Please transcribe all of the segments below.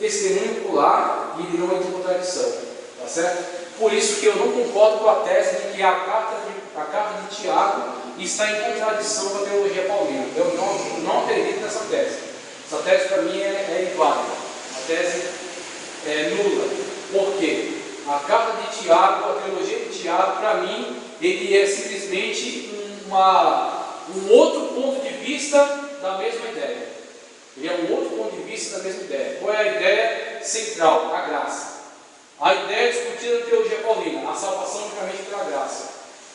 testemunho ocular e não entra em contradição. Tá certo? Por isso que eu não concordo com a tese de que a carta de Tiago está em contradição com a teologia paulina. Eu não acredito nessa tese. Essa tese para mim é inválida. A tese é nula. Por quê? A carta de Tiago, a teologia de Tiago, para mim, ele é simplesmente um outro ponto de vista da mesma ideia. Ele é um outro ponto de vista da mesma ideia. Qual é a ideia central? A graça. A ideia discutida na teologia paulina, a salvação unicamente pela graça.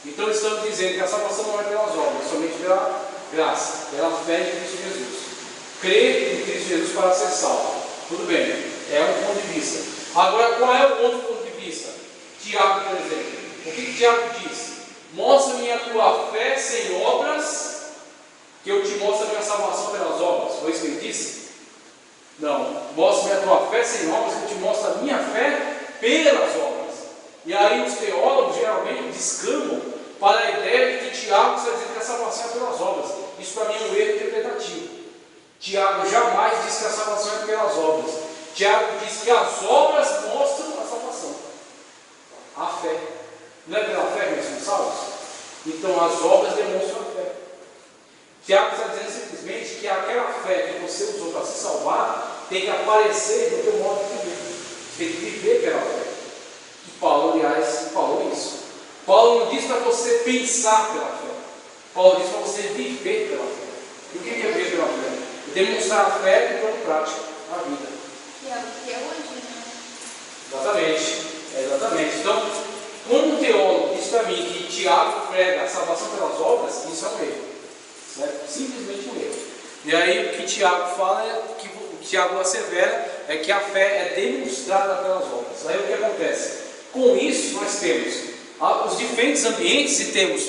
Então estamos dizendo que a salvação não é pelas obras, somente pela graça, pela fé em Cristo Jesus. Crer em Cristo Jesus para ser salvo. Tudo bem, é um ponto de vista. Agora, qual é o outro ponto de vista? Tiago, por exemplo. O que Tiago diz? Mostra-me a tua fé sem obras, que eu te mostro a minha salvação pelas obras. Foi isso que ele disse? Não. Mostra-me a tua fé sem obras, que eu te mostro a minha fé pelas obras. E aí os teólogos geralmente descamam para a ideia de que Tiago está dizendo que a salvação é pelas obras. Isso para mim é um erro interpretativo. Tiago jamais diz que a salvação é pelas obras. Tiago diz que as obras mostram a salvação. A fé. Não é pela fé que nós somos salvos? Então as obras demonstram a fé. Tiago está dizendo simplesmente que aquela fé que você usou para se salvar tem que aparecer no teu modo de viver. Você tem que viver pela fé. E Paulo, aliás, falou isso. Paulo não diz para você pensar pela fé. Paulo diz para você viver pela fé. E o que é viver pela fé? Demonstrar a fé e pôr em prática a vida. Que é o que é hoje, né? Exatamente. Então, quando um teólogo diz para mim que Tiago prega a salvação pelas obras, isso é um erro. Certo? Simplesmente um erro. E aí o que Tiago fala, que o Tiago assevera, é que a fé é demonstrada pelas obras. Aí o que acontece? Com isso nós temos os diferentes ambientes e temos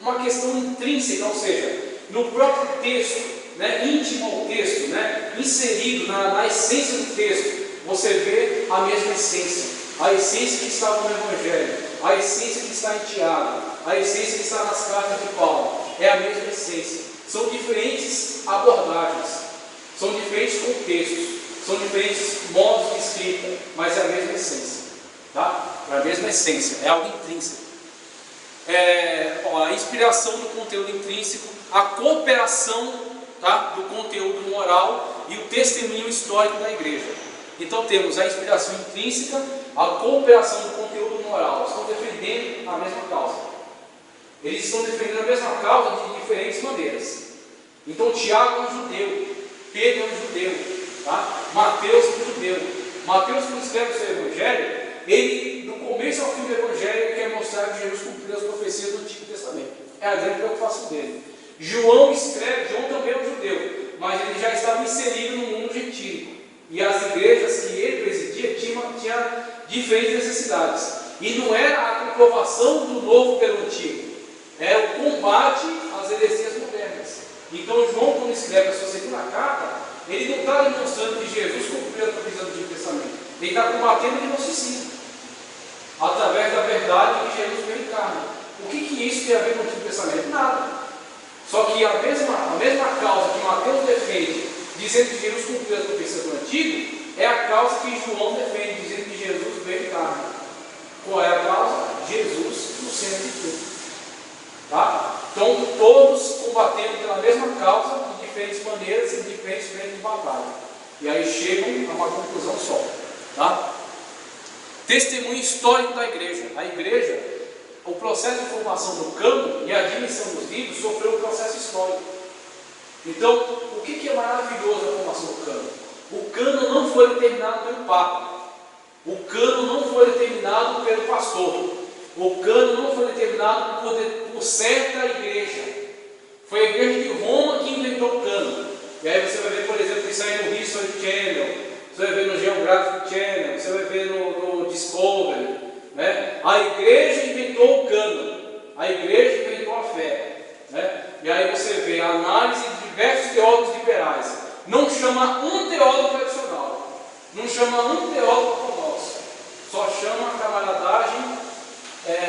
uma questão intrínseca, ou seja, no próprio texto, íntimo ao texto, inserido na essência do texto, você vê a mesma essência, a essência que está no Evangelho, a essência que está em Tiago, a essência que está nas cartas de Paulo, é a mesma essência. São diferentes abordagens, são diferentes contextos, são diferentes modos de escrita, mas é a mesma essência, tá? É a mesma essência, é algo intrínseco. A inspiração do conteúdo intrínseco, a cooperação, tá, do conteúdo moral e o testemunho histórico da igreja. Então temos a inspiração intrínseca, a cooperação do conteúdo moral. Estão defendendo a mesma causa. Eles estão defendendo a mesma causa de diferentes maneiras. Então Tiago é um judeu, Pedro é um judeu, tá? Mateus é um judeu. Mateus, quando escreve o seu evangelho, ele, do começo ao fim do evangelho, ele quer mostrar que Jesus cumpriu as profecias do Antigo Testamento. É a grande preocupação dele. João também é um judeu, mas ele já estava inserido no mundo gentílico. E as igrejas que ele presidia tinham diferentes necessidades. E não era a comprovação do novo pelo antigo, era o combate às heresias modernas. Então João, quando escreve a sua segunda carta, ele não está demonstrando que Jesus cumpriu a profecia do Antigo Testamento. Ele está combatendo o gnosticismo, através da verdade que Jesus veio em carne. O que isso tem a ver com o Antigo Testamento? Nada. Só que a mesma causa que Mateus defende, dizendo que Jesus cumpriu as profecias do Antigo, é a causa que João defende, dizendo que Jesus veio em carne. Qual é a causa? Jesus no centro de tudo. Tá? Então, todos combatendo pela mesma causa, de diferentes maneiras e diferentes frentes de batalha. E aí chegam a uma conclusão só. Tá? Testemunho histórico da igreja. A igreja, o processo de formação do cânon e a admissão dos livros sofreu um processo histórico. Então, o que é maravilhoso na formação do cânon? O cânon não foi determinado pelo Papa. O cânon não foi determinado pelo pastor. O cânon não foi determinado por certa igreja. Foi a igreja de Roma que inventou o cânon. E aí você vai ver, por exemplo, isso aí no History Channel, você vai ver no Geographic Channel, você vai ver no Discovery. A igreja inventou o cânon. A igreja inventou a fé. E aí você vê a análise de diversos teólogos liberais. Não chama um teólogo tradicional. Não chama um teólogo ortodoxo. Só chama a camaradagem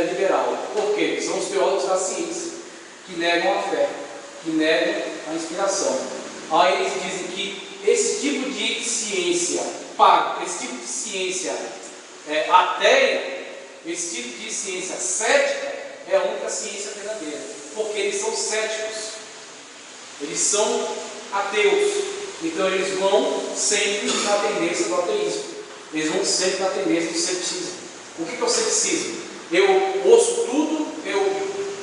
liberal. Por quê? São os teólogos da ciência que negam a fé, que negam a inspiração. Aí eles dizem que esse tipo de ciência paga, esse tipo de ciência ateia, esse tipo de ciência cética é a única ciência verdadeira, porque eles são céticos, eles são ateus, então eles vão sempre na tendência do ateísmo, eles vão sempre na tendência do ceticismo. O que é o ceticismo? Eu ouço tudo, eu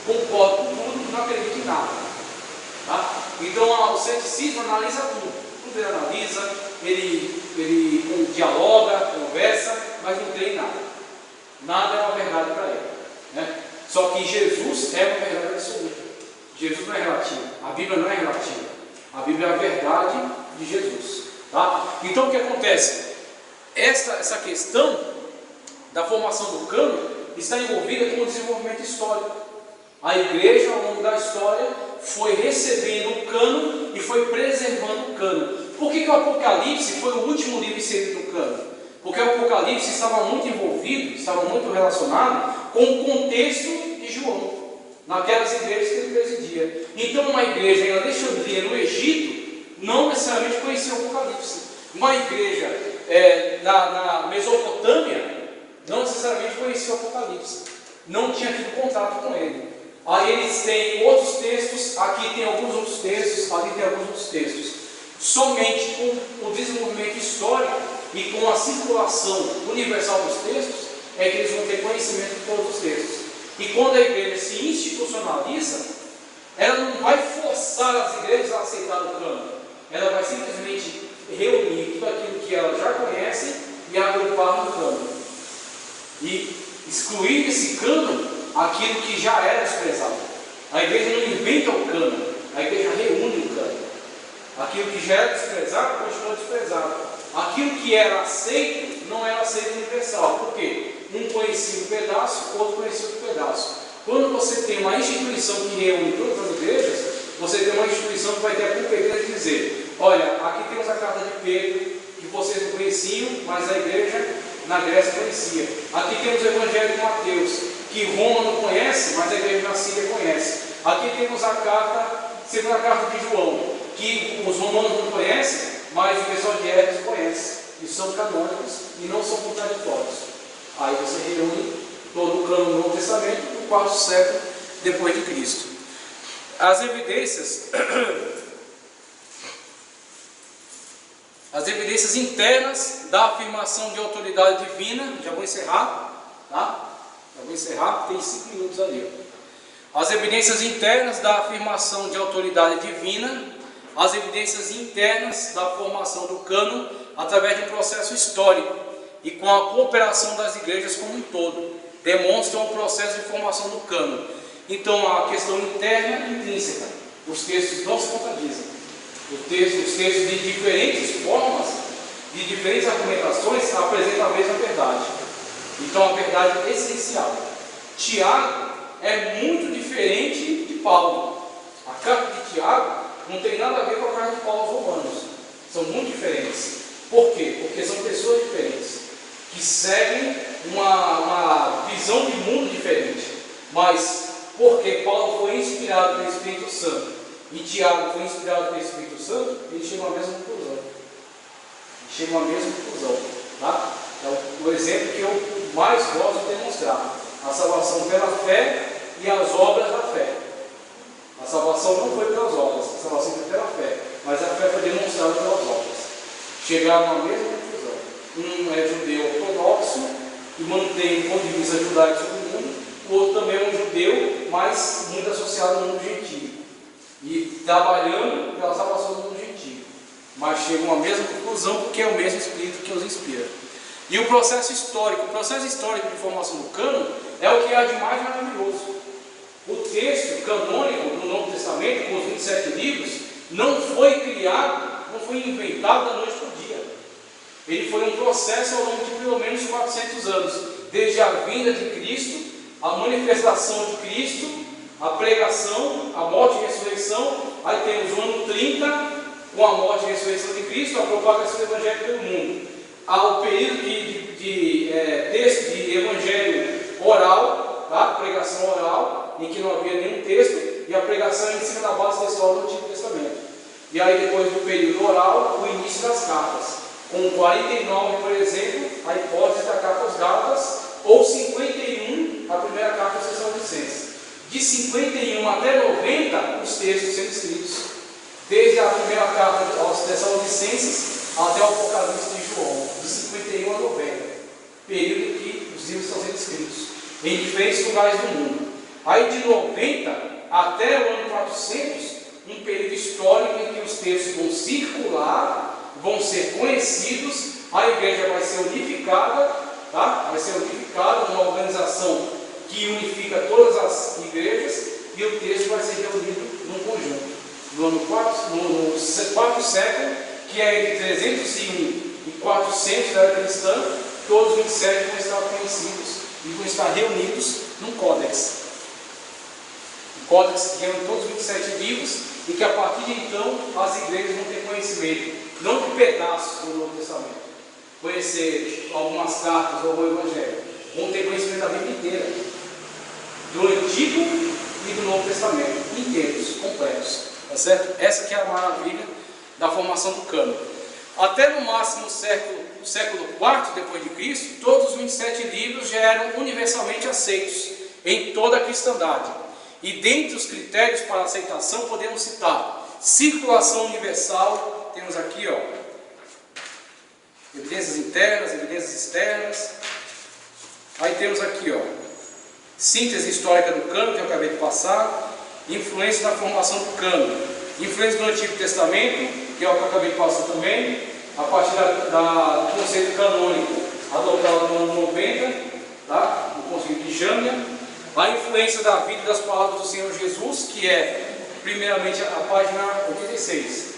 concordo com tudo, não acredito em nada. Tá? Então o ceticismo analisa tudo ele analisa, ele dialoga, conversa, mas não crê em nada. Nada é uma verdade para ele. Né? Só que Jesus é uma verdade absoluta. Jesus não é relativo, a Bíblia não é relativa. A Bíblia é a verdade de Jesus. Tá? Então o que acontece? Essa questão da formação do cânon está envolvida com o desenvolvimento histórico. A igreja, ao longo da história, foi recebendo o cânon e foi preservando o cânon. Por que o Apocalipse foi o último livro inserido no cânon? Porque o Apocalipse estava muito envolvido, estava muito relacionado com o contexto de João, naquelas igrejas que ele presidia. Então, uma igreja em Alexandria, no Egito, não necessariamente conhecia o Apocalipse. Uma igreja na Mesopotâmia, não necessariamente conhecia o Apocalipse. Não tinha tido contato com ele. Aí eles têm outros textos, aqui tem alguns outros textos, ali tem alguns outros textos. Somente com o desenvolvimento histórico e com a circulação universal dos textos é que eles vão ter conhecimento de todos os textos. E quando a igreja se institucionaliza, ela não vai forçar as igrejas a aceitar o cânon. Ela vai simplesmente reunir tudo aquilo que ela já conhece e agrupar no cânon. E excluir desse cânon aquilo que já era desprezado. A igreja não inventa o cânon, a igreja reúne o cânon. Aquilo que já era desprezado, continua desprezado. Aquilo que era aceito, não era aceito universal. Por quê? Um conhecia um pedaço, outro conhecia outro pedaço. Quando você tem uma instituição que reúne todas as igrejas, você tem uma instituição que vai ter a competência de dizer: olha, aqui temos a carta de Pedro, que vocês não conheciam, mas a igreja na Grécia conhecia. Aqui temos o Evangelho de Mateus, que Roma não conhece, mas a igreja na Síria conhece. Aqui temos a segunda carta de João, que os romanos não conhecem, mas o pessoal de Éfeso conhece, e são canônicos e não são contraditórios. Aí você reúne todo o cânon do Novo Testamento no quarto século depois de Cristo. As evidências internas da afirmação de autoridade divina, já vou encerrar, tá? Já vou encerrar, tem 5 minutos ali. As evidências internas da afirmação de autoridade divina, as evidências internas da formação do cânon através de um processo histórico e com a cooperação das igrejas como um todo, demonstram o processo de formação do cânon. Então, a questão interna e intrínseca, os textos não se contradizem. Os textos de diferentes formas, de diferentes argumentações, apresentam a mesma verdade. Então, a verdade é essencial. Tiago é muito diferente de Paulo. A carta de Tiago não tem nada a ver com a carta de Paulo aos Romanos. São muito diferentes. Por quê? Porque são pessoas diferentes, que seguem uma visão de mundo diferente. Mas porque Paulo foi inspirado pelo Espírito Santo e Tiago foi inspirado pelo Espírito Santo, eles chegam à mesma conclusão. Tá? É o exemplo que eu mais gosto de demonstrar. A salvação pela fé e as obras da fé. A salvação não foi pelas obras, a salvação foi pela fé, mas a fé foi demonstrada pelas obras. Chegaram à mesma conclusão. Um é judeu ortodoxo e mantém o ponto de vista judaico sobre o mundo, o outro também é um judeu, mas muito associado ao mundo gentio, e trabalhando pela salvação do mundo gentio. Mas chegam à mesma conclusão porque é o mesmo Espírito que os inspira. E o processo histórico de formação do cânon é o que há de mais maravilhoso. O texto canônico do Novo Testamento, com os 27 livros, não foi criado, não foi inventado da noite para o dia. Ele foi um processo ao longo de pelo menos 400 anos, desde a vinda de Cristo, a manifestação de Cristo, a pregação, a morte e ressurreição. Aí temos o ano 30, com a morte e ressurreição de Cristo, a propagação do Evangelho pelo mundo. Há o período de texto de Evangelho oral, tá? Pregação oral, em que não havia nenhum texto, e a pregação em cima da base textual do Antigo Testamento. E aí depois do período oral, o início das cartas. Com 49, por exemplo, a hipótese da carta aos Gálatas, ou 51, a primeira carta aos Tessalonicenses. De 51 até 90, os textos sendo escritos. Desde a primeira carta aos Tessalonicenses até o Apocalipse de João, de 51 a 90. Período em que os livros estão sendo escritos, em diferentes lugares do mundo. Aí de 90 até o ano 400, um período histórico em que os textos vão circular, vão ser conhecidos, a igreja vai ser unificada, tá? Vai ser unificada, uma organização que unifica todas as igrejas, e o texto vai ser reunido num conjunto. No quarto século, que é entre 301 e 400 da era cristã, todos os 27 vão estar conhecidos e vão estar reunidos num códex. Um códex que reúne todos os 27 livros, e que a partir de então as igrejas vão ter conhecimento, não de pedaços do Novo Testamento, conhecer algumas cartas ou o Evangelho, vão ter conhecimento da Bíblia inteira, do Antigo e do Novo Testamento, inteiros, completos, tá certo? Essa que é a maravilha da formação do cânon. Até no máximo o século IV depois de Cristo, todos os 27 livros já eram universalmente aceitos em toda a cristandade. E dentre os critérios para aceitação podemos citar circulação universal, temos aqui, ó, evidências internas, evidências externas. Aí temos aqui, ó, síntese histórica do cânon, que eu acabei de passar, influência na formação do cânon, influência do Antigo Testamento, que é o que eu acabei de passar também, a partir do conceito canônico adotado no ano 90, tá? No Concílio de Jâmia. A influência da vida e das palavras do Senhor Jesus, que é, primeiramente, a página 86,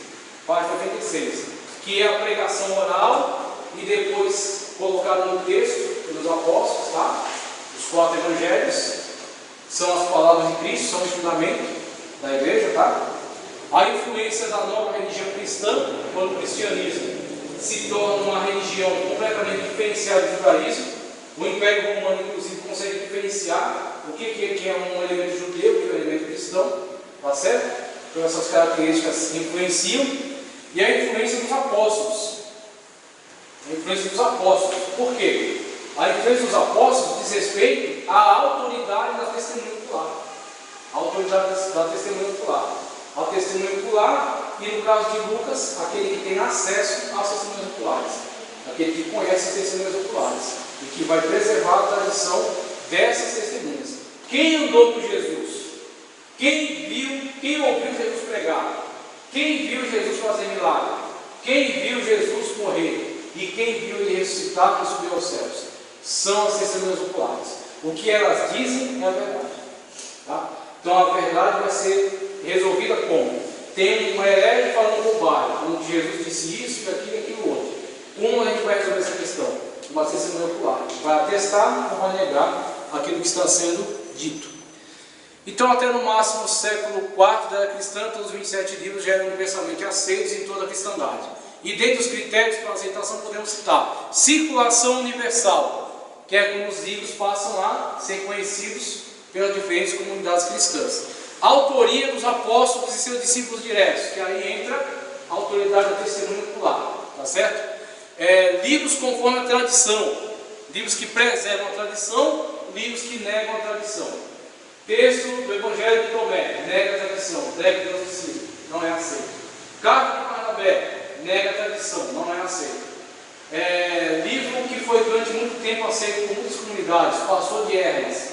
que é a pregação oral e depois colocada no texto pelos apóstolos, tá? Os 4 evangelhos são as palavras de Cristo, são o fundamento da igreja, tá? A influência da nova religião cristã, quando o cristianismo se torna uma religião completamente diferenciada do judaísmo. O Império Romano, inclusive, consegue diferenciar o que é um elemento judeu, o que é um elemento cristão, tá certo? Então essas características influenciam. E a influência dos apóstolos. A influência dos apóstolos. Por quê? A influência dos apóstolos diz respeito à autoridade da testemunha ocular. A autoridade da testemunha ocular. A testemunha ocular, e no caso de Lucas, aquele que tem acesso às testemunhas oculares. Aquele que conhece as testemunhas oculares. E que vai preservar a tradição dessas testemunhas. Quem andou com Jesus? Quem ouviu Jesus pregar? Quem viu Jesus fazer milagre? Quem viu Jesus morrer? E quem viu ele ressuscitar e subir aos céus? São as testemunhas oculares. O que elas dizem é a verdade. Tá? Então a verdade vai ser resolvida como? Tem uma herege falando bobagem, onde Jesus disse isso, aquilo e aquilo outro. Como a gente vai resolver essa questão? Uma testemunha ocular. Vai atestar ou vai negar aquilo que está sendo dito. Então, até no máximo o século IV da era cristã, todos os 27 livros já eram universalmente aceitos em toda a cristandade. E dentre os critérios para aceitação podemos citar circulação universal, que é como os livros passam a ser conhecidos pelas diferentes comunidades cristãs. Autoria dos apóstolos e seus discípulos diretos, que aí entra a autoridade da testemunha ocular, tá certo? Livros conforme a tradição, livros que preservam a tradição, livros que negam a tradição. Texto do Evangelho de Tomé, nega a tradição, nega Deus discípulo, não é aceito. Carta de Barnabé, nega a tradição, não é aceito. Livro que foi durante muito tempo aceito por muitas comunidades, Pastor de Hermes.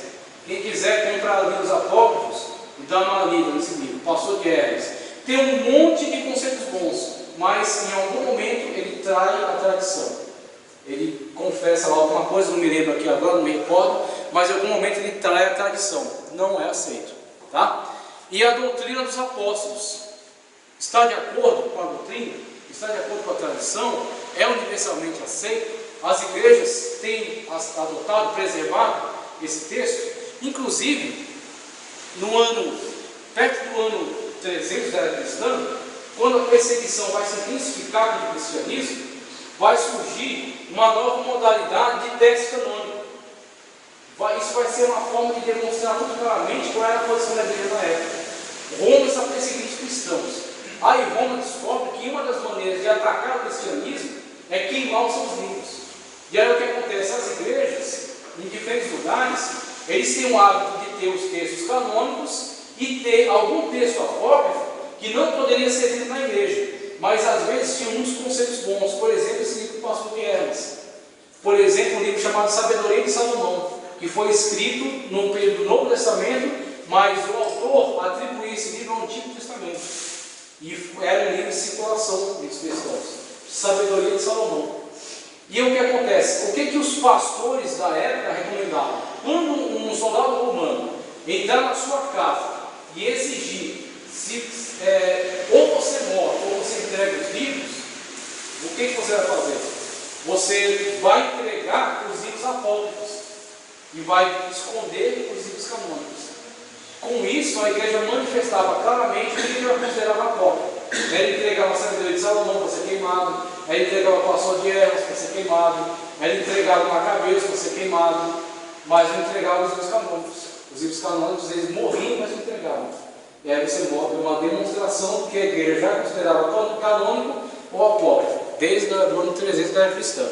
Quem quiser comprar livros apócrifos, dá uma lida nesse livro, Pastor de Hermes. Tem um monte de conceitos bons, mas em algum momento ele trai a tradição. Ele confessa lá alguma coisa, não me lembro aqui agora, não me recordo, mas em algum momento ele trai a tradição, não é aceito, tá? E a doutrina dos apóstolos está de acordo com a doutrina, está de acordo com a tradição, é universalmente aceito. As igrejas têm adotado, preservado esse texto, inclusive perto do ano 300 da era cristã, quando a perseguição vai se intensificar com o cristianismo, vai surgir uma nova modalidade de teste canônico. Isso vai ser uma forma de demonstrar muito claramente qual era a posição da igreja na época. Roma está perseguindo os cristãos. Aí Roma descobre que uma das maneiras de atacar o cristianismo é queimar os seus livros. E aí o que acontece? As igrejas, em diferentes lugares, eles têm o hábito de ter os textos canônicos e ter algum texto apócrifo que não poderia ser lido na igreja, mas às vezes tinha muitos conceitos bons. Por exemplo, esse livro do pastor de Hermas. Por exemplo, um livro chamado Sabedoria de Salomão, que foi escrito num período do Novo Testamento, mas o autor atribuiu esse livro ao Antigo Testamento. E era um livro de circulação dos cristãos. Sabedoria de Salomão. E o que acontece? O que os pastores da época recomendavam? Quando um soldado romano entrar na sua casa e exigir ou você morre ou você entrega os livros, o que você vai fazer? Você vai entregar os livros apócrifos e vai esconder os livros canônicos. Com isso, a igreja manifestava claramente o que ela considerava apócrifo. Ela entregava a sabedoria de Salomão para ser queimado, ela entregava o pastor de Hermas para ser queimado, ela entregava o Macabeus para ser queimado, mas não entregava os livros canônicos. Os livros canônicos, eles morriam, mas não entregavam. E aí você mostra uma demonstração de que a igreja já considerava canônico ou apócrifo, desde o ano 300 da era cristã.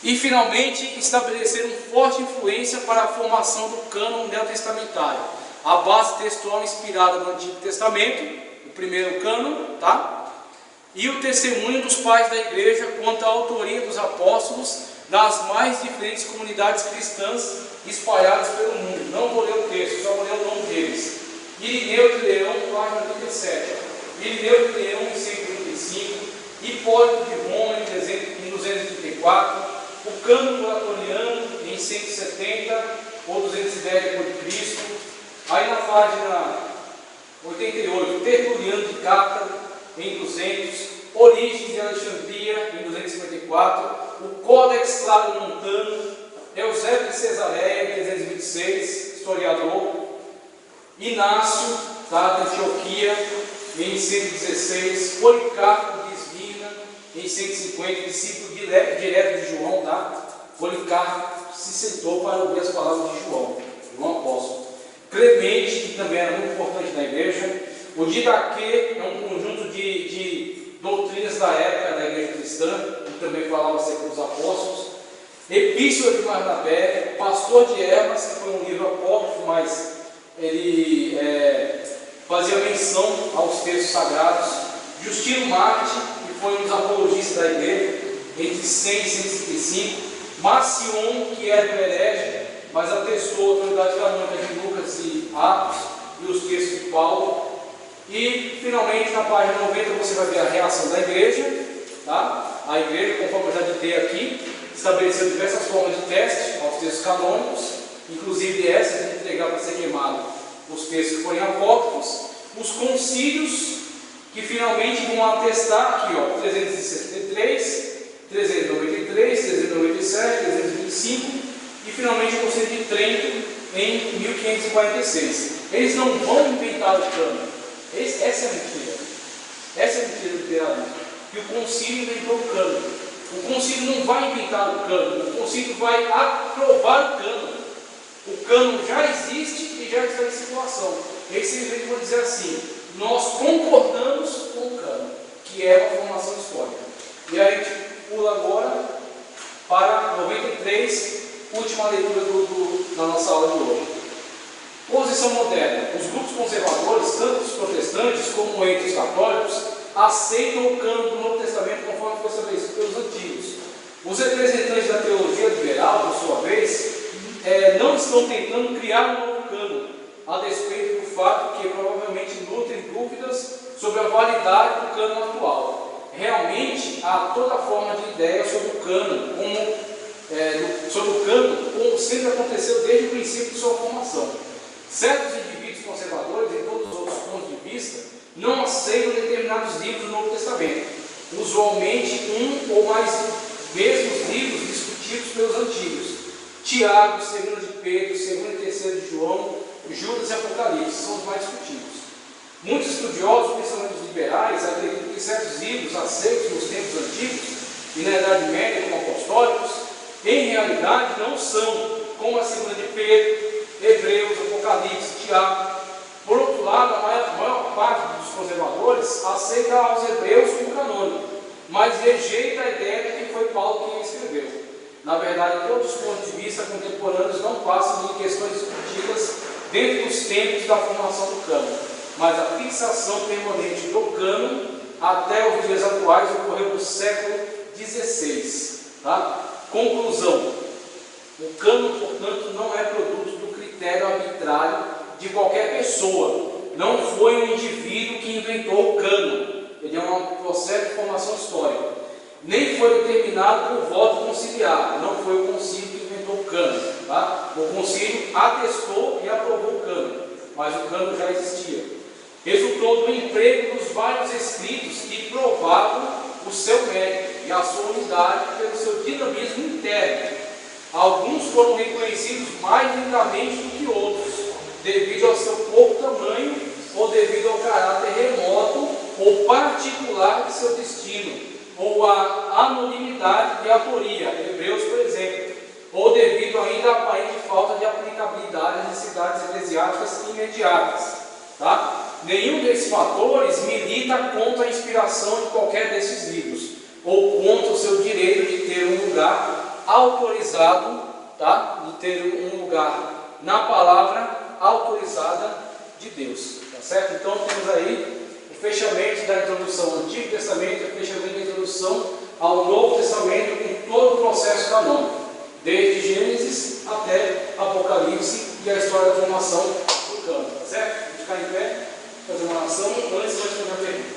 E finalmente estabeleceram forte influência para a formação do cânon neotestamentário. A base textual inspirada no Antigo Testamento, o primeiro cânon, tá? E o testemunho dos pais da igreja quanto à autoria dos apóstolos das mais diferentes comunidades cristãs espalhadas pelo mundo. Não vou ler o texto, só vou ler o nome deles. Irineu de Leão, página 37. Irineu de Leão, em 135. Hipólito de Roma, em 234. O cânon oratoriano, em 170 ou 210 d.C. Aí na página 88, Tertuliano de Cáptaro, em 200, Orígenes de Alexandria, em 254, o Códex Claro-Montano, Eusébio de Cesareia, em 326, historiador, Inácio, tá, de Antioquia, em 116, Policarpo de Esmirna, em 150, discípulo direto de João, tá? Policarpo se sentou para ouvir as palavras de João apóstolo. Clemente, que também era muito importante na igreja. O Didaquê é um conjunto de doutrinas da época da igreja cristã, que também falava acerca dos apóstolos. Epístola de Barnabé, Pastor de Hermas, que foi um livro apócrifo, mas ele fazia menção aos textos sagrados. Justino Marte, que foi um dos apologistas da igreja, entre 100 e 135. Marcion, que era um herege, mas atestou a autoridade canônica de Lucas e Atos e os textos de Paulo. E finalmente na página 90 você vai ver a reação da igreja, tá? A igreja, conforme eu já ditei aqui, estabeleceu diversas formas de teste aos textos canônicos, inclusive essa de entregar para ser queimado os textos que forem apócrifos. Os concílios, que finalmente vão atestar aqui, ó, 363, 393, 397, 325 e finalmente o Concílio de Trento em 1546. Eles não vão inventar o cânon. Essa é a mentira. Essa é a mentira do liberalismo. Que o concílio inventou o cânon. O concílio não vai inventar o cânon. O concílio vai aprovar o cânon. O cânon já existe e já está em circulação. Eles simplesmente vão dizer assim: nós concordamos com o cânon, que é uma formação histórica. E aí a gente pula agora para 93, última leitura da nossa aula de hoje. Posição moderna. Os grupos conservadores, tanto os protestantes como entre os católicos, aceitam o cânon do Novo Testamento conforme foi estabelecido pelos antigos. Os representantes da teologia liberal, por sua vez, não estão tentando criar um novo cânon, a despeito do fato que provavelmente nutrem dúvidas sobre a validade do cânon atual. Realmente há toda forma de ideia sobre o cânon, como sempre aconteceu desde o princípio de sua formação. Certos indivíduos conservadores, em todos os outros pontos de vista, não aceitam determinados livros do Novo Testamento, usualmente um ou mais mesmos livros discutidos pelos antigos: Tiago, 2 de Pedro, 2 e 3 de João, Judas e Apocalipse, são os mais discutidos. Muitos estudiosos, principalmente os liberais, acreditam que certos livros aceitos nos tempos antigos e na Idade Média como apostólicos, em realidade não são, como a 2 de Pedro, Hebreus, Apocalipse, Tiago. Por outro lado, a maior parte dos conservadores, aceita aos hebreus como canônico, mas rejeita a ideia de que foi Paulo quem escreveu. Na verdade, todos os pontos de vista contemporâneos não passam de questões discutidas dentro dos tempos da formação do cânon, mas a fixação permanente do cânon até os dias atuais ocorreu no século XVI. Tá? Conclusão: o cânon, portanto, não é produto do critério arbitrário de qualquer pessoa. Não foi um indivíduo que inventou o cânon. Ele é um processo de formação histórica. Nem foi determinado por voto conciliar. Não foi o concílio que inventou o cânon. Tá? O concílio atestou e aprovou o cânon, mas o cânon já existia. Resultou do emprego dos vários escritos que provavam o seu mérito e a sua unidade pelo seu dinamismo interno. Alguns foram reconhecidos mais lentamente do que outros, devido ao seu pouco tamanho ou devido ao caráter remoto ou particular de seu destino, ou à anonimidade de autoria, Hebreus, por exemplo, ou devido ainda à aparente falta de aplicabilidade às necessidades eclesiásticas imediatas. Tá? Nenhum desses fatores milita contra a inspiração de qualquer desses livros, ou contra o seu direito de ter um lugar autorizado, tá? De ter um lugar na palavra autorizada de Deus. Tá certo? Então temos aí o fechamento da introdução ao Antigo Testamento e o fechamento da introdução ao Novo Testamento com todo o processo canônico, desde Gênesis até Apocalipse e a história da formação do cânon. Tá certo? Vamos ficar em pé, fazer uma oração antes de nós terminar a pergunta.